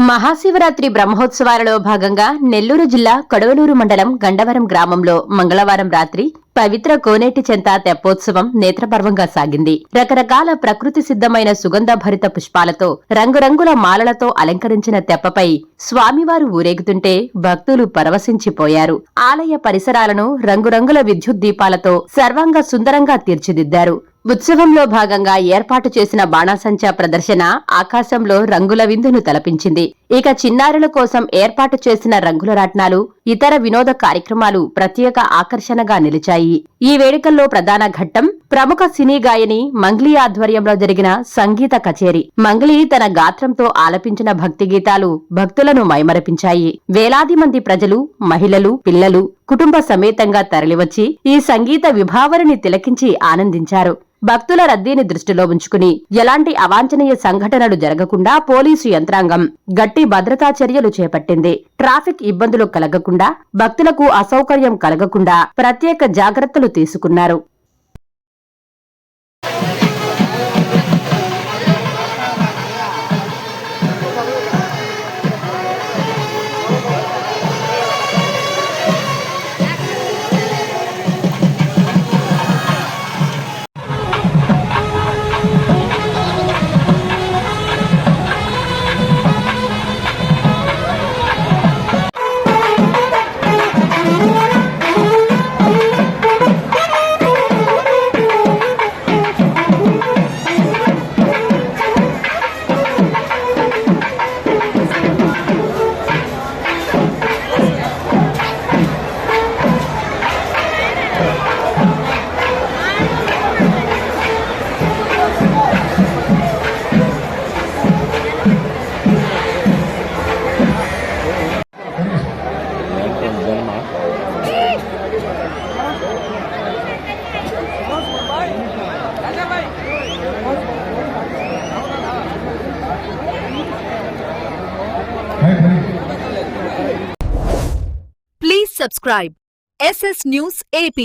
మహాశివరాత్రి బ్రహ్మోత్సవాలలో భాగంగా నెల్లూరు జిల్లా కడవలూరు మండలం గండవరం గ్రామంలో మంగళవారం రాత్రి పవిత్ర కోనేటి చెంత తెప్పోత్సవం నేత్రపర్వంగా సాగింది. రకరకాల ప్రకృతి సిద్ధమైన సుగంధ భరిత పుష్పాలతో రంగురంగుల మాలలతో అలంకరించిన తెప్పపై స్వామివారు ఊరేగుతుంటే భక్తులు పరవశించిపోయారు. ఆలయ పరిసరాలను రంగురంగుల విద్యుత్ దీపాలతో సర్వాంగ సుందరంగా తీర్చిదిద్దారు. ఉత్సవంలో భాగంగా ఏర్పాటు చేసిన బాణాసంచా ప్రదర్శన ఆకాశంలో రంగుల విందును తలపించింది. ఇక చిన్నారుల కోసం ఏర్పాటు చేసిన రంగుల రాట్నాలు, ఇతర వినోద కార్యక్రమాలు ప్రత్యేక ఆకర్షణగా నిలిచాయి. ఈ వేడుకల్లో ప్రధాన ఘట్టం ప్రముఖ సినీ గాయని మంగ్లీ ఆధ్వర్యంలో జరిగిన సంగీత కచేరీ. మంగ్లీ తన గాత్రంతో ఆలపించిన భక్తి గీతాలు భక్తులను మైమరపించాయి. వేలాది మంది ప్రజలు, మహిళలు, పిల్లలు కుటుంబ సమేతంగా తరలివచ్చి ఈ సంగీత విభావరిని తిలకించి ఆనందించారు. భక్తుల రద్దీని దృష్టిలో ఉంచుకుని ఎలాంటి అవాంఛనీయ సంఘటనలు జరగకుండా పోలీసు యంత్రాంగం గట్టి భద్రతా చర్యలు చేపట్టింది. ట్రాఫిక్ ఇబ్బందులు కలగకుండా, భక్తులకు అసౌకర్యం కలగకుండా ప్రత్యేక జాగ్రత్తలు తీసుకున్నారు. Please subscribe SS News AP.